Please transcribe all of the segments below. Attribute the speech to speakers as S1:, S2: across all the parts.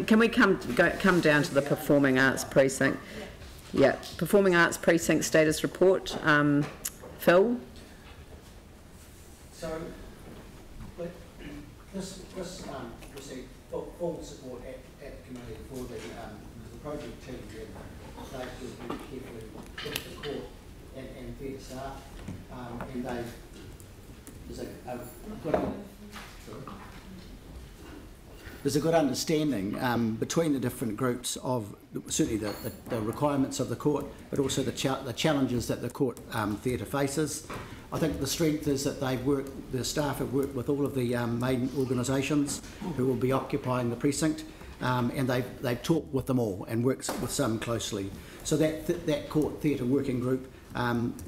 S1: can we come down to the Performing Arts Precinct? Yeah, Performing Arts Precinct status report. Phil?
S2: So, this received full support at the committee for the project team. They've worked carefully with the court and theatre staff, and there's a good understanding between the different groups of certainly the requirements of the court, but also the challenges that the court theatre faces. I think the strength is that the staff have worked with all of the main organisations who will be occupying the precinct, and they've talked with them all and worked with some closely. So that court theatre working group,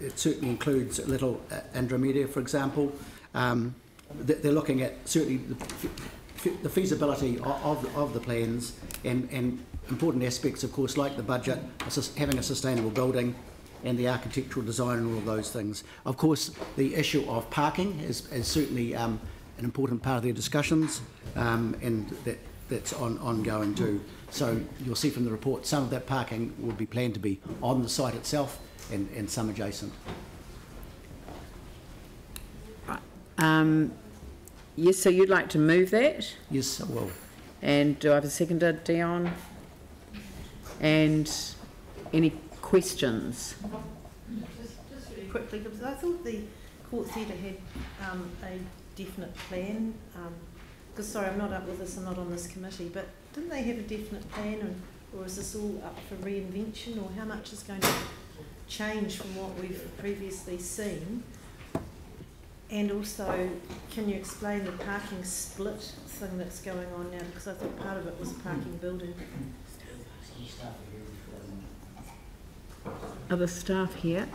S2: it certainly includes Little Andromeda, for example. They're looking at certainly the feasibility of the plans and important aspects, of course, like the budget, having a sustainable building, and the architectural design and all of those things. Of course, the issue of parking is certainly an important part of their discussions, and that's ongoing too. So you'll see from the report, some of that parking will be planned to be on the site itself and some adjacent.
S1: Yes, so you'd like to move that?
S2: Yes, I will.
S1: And do I have a seconder, Dion? And any questions?
S3: Just really quickly, because I thought the court theatre had a definite plan. Because sorry, I'm not up with this, I'm not on this committee, but didn't they have a definite plan, or is this all up for reinvention, or how much is going to change from what we've previously seen? And also, can you explain the parking split thing that's going on now? Because I thought part of it was parking building.
S1: Are the staff here?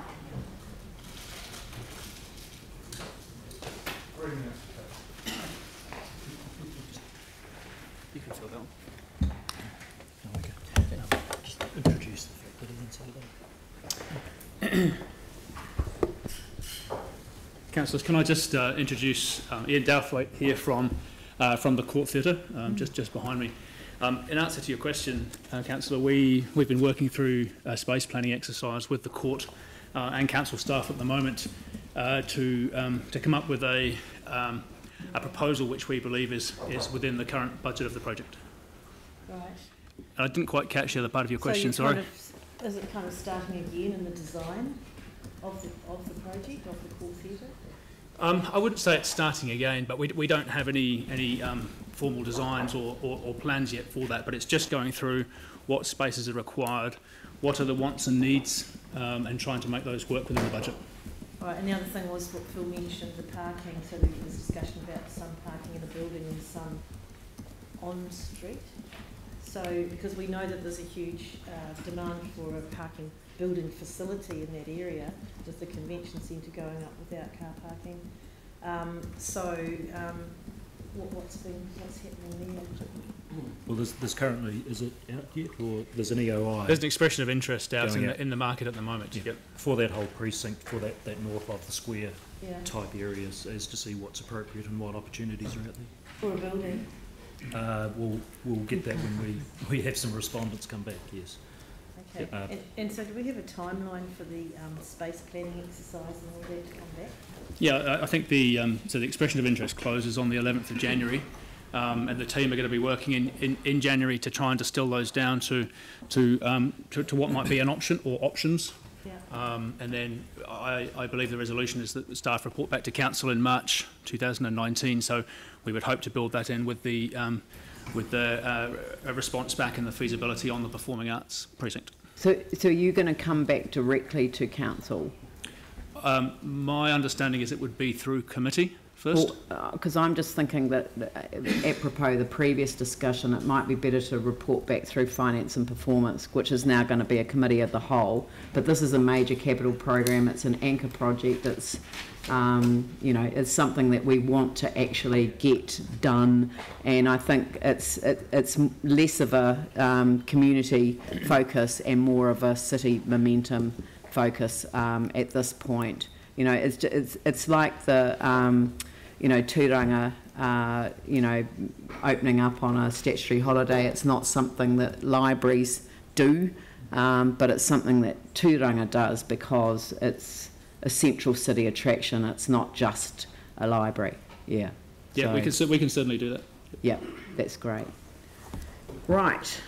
S4: You can fill that one. Just introduce the fact that inside that. Councillors, can I just introduce Ian Douthwaite here from the Court Theatre, just behind me. In answer to your question, Councillor, we've been working through a space planning exercise with the court and council staff at the moment to come up with a proposal which we believe is within the current budget of the project.
S3: Right.
S1: I didn't quite catch the other part of your question, sorry.
S3: Is it kind of starting again in the design of the project, of the Court Theatre?
S1: I wouldn't say it's starting again, but we don't have any formal designs or plans yet for that, but it's just going through what spaces are required, what are the wants and needs, and trying to make those work within the budget.
S3: All right, and the other thing was what Phil mentioned, the parking, so there was discussion about some parking in the building and some on street. So, because we know that there's a huge demand for a parking building facility in that area, with the convention centre going up without car parking. What's happening there?
S4: Well, there's currently, is it out yet, or there's an EOI?
S1: There's an expression of interest out in the market at the moment.
S4: Yeah. For that whole precinct, for that north of the square type areas, as to see what's appropriate and what opportunities are out there.
S3: For a building?
S4: We'll get that when we have some respondents come back, yes.
S3: Okay. And so do we have a timeline for the space planning exercise and all that to come back?
S1: Yeah, I think so the expression of interest closes on the 11th of January, and the team are going to be working in January to try and distill those down to what might be an option or options. Yeah. And then I believe the resolution is that the staff report back to council in March 2019. So we would hope to build that in with the response back and the feasibility on the performing arts precinct. So are you going to come back directly to council? My understanding is it would be through committee first. Because I'm just thinking that apropos the previous discussion, it might be better to report back through finance and performance, which is now going to be a committee of the whole. But this is a major capital program. It's an anchor project. It's it's something that we want to actually get done, and I think it's less of a community focus and more of a city momentum focus at this point. It's like the Tūranga you know, opening up on a statutory holiday. It's not something that libraries do, but it's something that Tūranga does because it's a central city attraction. It's not just a library. Yeah.
S4: Yeah,
S1: so,
S4: we can certainly do that.
S1: Yeah, that's great. Right.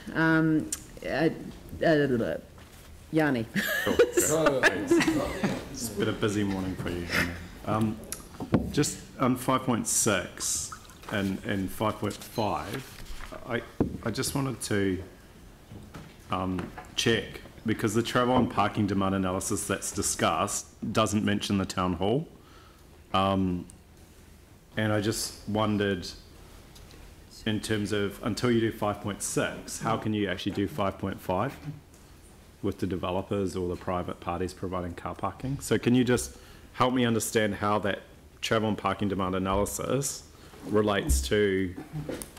S1: Yanni.
S5: Cool. It's been a busy morning for you. Just on 5.6 and 5.5, I just wanted to check, because the travel and parking demand analysis that's discussed doesn't mention the town hall. And I just wondered, in terms of, until you do 5.6, how can you actually do 5.5 with the developers or the private parties providing car parking? So can you just help me understand how that travel and parking demand analysis relates to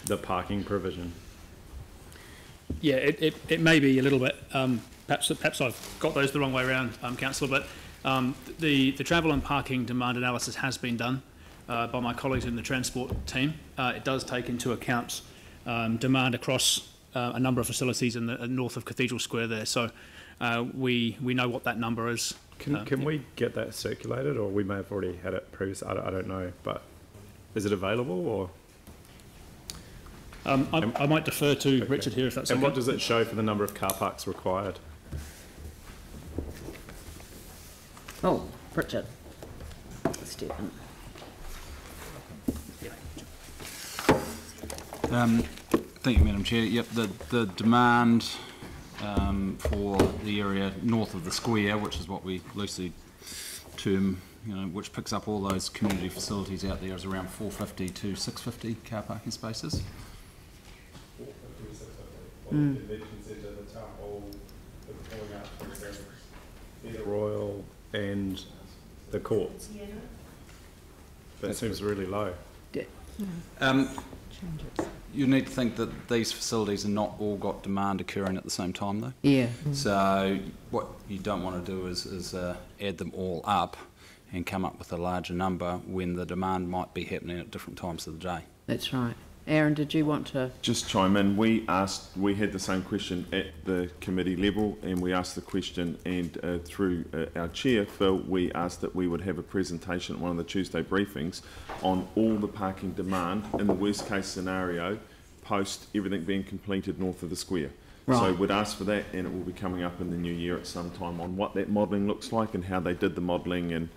S5: the parking provision?
S4: Yeah, it may be a little bit, perhaps I've got those the wrong way around, Councillor, but the travel and parking demand analysis has been done by my colleagues in the transport team. It does take into account demand across a number of facilities in the north of Cathedral Square there, so we know what that number is.
S5: Can we get that circulated, or we may have already had it previously? I don't know, but is it available, or?
S4: I might defer to Richard here if that's okay.
S5: And what does it show for the number of car parks required?
S1: Oh, Richard. Stephen.
S6: Thank you, Madam Chair. Yep, the demand for the area north of the square, which is what we loosely term, you know, which picks up all those community facilities out there, is around 450 to 650 car parking spaces.
S5: 450 to 650. Well, the convention centre, the town hall, the Performing Arts Precinct, the Royal, and the courts. Yeah. That seems really low.
S6: You need to think that these facilities are not all got demand occurring at the same time, though.
S1: Yeah.
S6: So what you don't want to do is add them all up and come up with a larger number when the demand might be happening at different times of the day.
S1: That's right. Aaron, did you want to
S7: just chime in? We had the same question at the committee level, and we asked the question, and through our chair, Phil, we asked that we would have a presentation at one of the Tuesday briefings on all the parking demand in the worst case scenario post everything being completed north of the square. Right. So we'd ask for that, and it will be coming up in the new year at some time on what that modelling looks like and how they did the modelling, and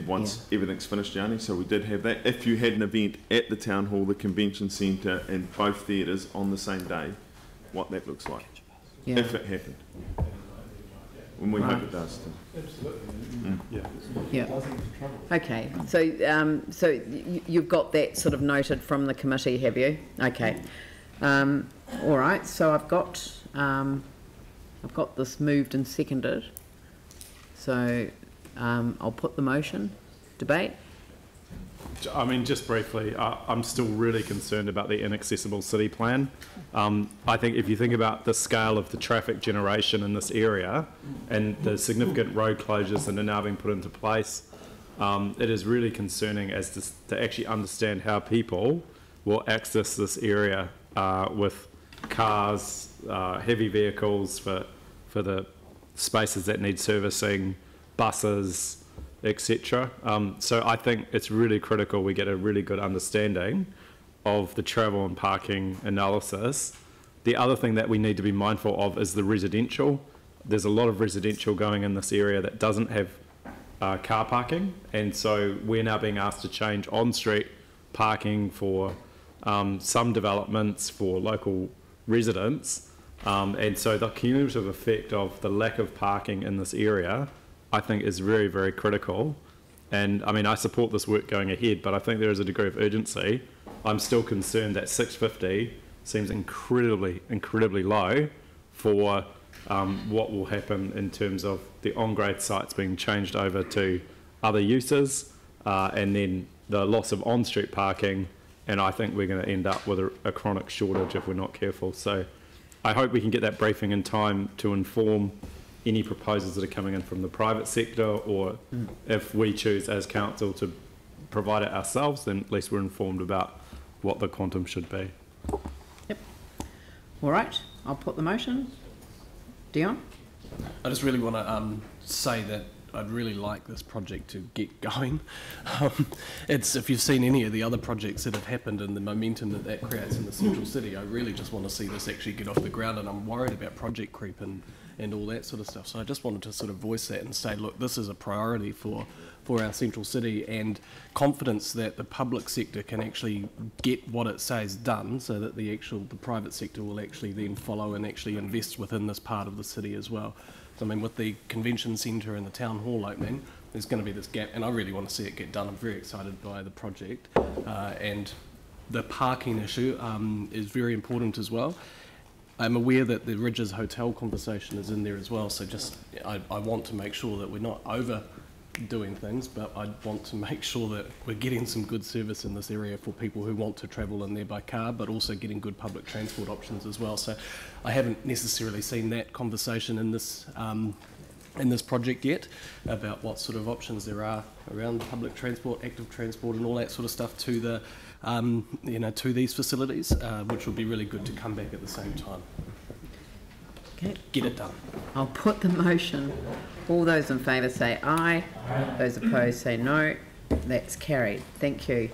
S7: once everything's finished, Gianni. So we did have that. If you had an event at the town hall, the convention centre, and both theatres on the same day, what that looks like, if it happened. And we hope it does.
S5: Yeah.
S1: Yeah. Okay. So so you've got that sort of noted from the committee, have you? Okay. All right. So I've got this moved and seconded. So I'll put the motion. Debate.
S5: I mean, just briefly, I'm still really concerned about the inaccessible city plan. I think if you think about the scale of the traffic generation in this area and the significant road closures that are now being put into place, it is really concerning as to actually understand how people will access this area with cars, heavy vehicles for the spaces that need servicing, buses, etc. So I think it's really critical we get a really good understanding of the travel and parking analysis. The other thing that we need to be mindful of is the residential. There's a lot of residential going in this area that doesn't have car parking, and so we're now being asked to change on-street parking for some developments for local residents, and so the cumulative effect of the lack of parking in this area I think is very, very critical. And I mean, I support this work going ahead, but I think there is a degree of urgency. I'm still concerned that 650 seems incredibly, incredibly low for what will happen in terms of the on-grade sites being changed over to other uses, and then the loss of on-street parking. And I think we're going to end up with a chronic shortage if we're not careful. So I hope we can get that briefing in time to inform any proposals that are coming in from the private sector, or if we choose as council to provide it ourselves, then at least we're informed about what the quantum should be.
S1: Yep. All right, I'll put the motion. Dion?
S8: I just really want to say that I'd really like this project to get going. If you've seen any of the other projects that have happened and the momentum that that creates in the central city, I really just want to see this actually get off the ground, and I'm worried about project creep and all that sort of stuff. So I just wanted to sort of voice that and say, look, this is a priority for our central city, and confidence that the public sector can actually get what it says done, so that the private sector will actually then follow and actually invest within this part of the city as well. So, I mean, with the convention centre and the town hall opening, there's going to be this gap, and I really want to see it get done. I'm very excited by the project, and the parking issue is very important as well. I'm aware that the Ridges Hotel conversation is in there as well, so I want to make sure that we're not overdoing things, but I want to make sure that we're getting some good service in this area for people who want to travel in there by car, but also getting good public transport options as well. So I haven't necessarily seen that conversation in this project yet, about what sort of options there are around public transport, active transport, and all that sort of stuff to the to these facilities, which would be really good to come back at the same time.
S1: Okay.
S8: Get it done.
S1: I'll put the motion. All those in favour say aye. Those opposed say no. That's carried. Thank you.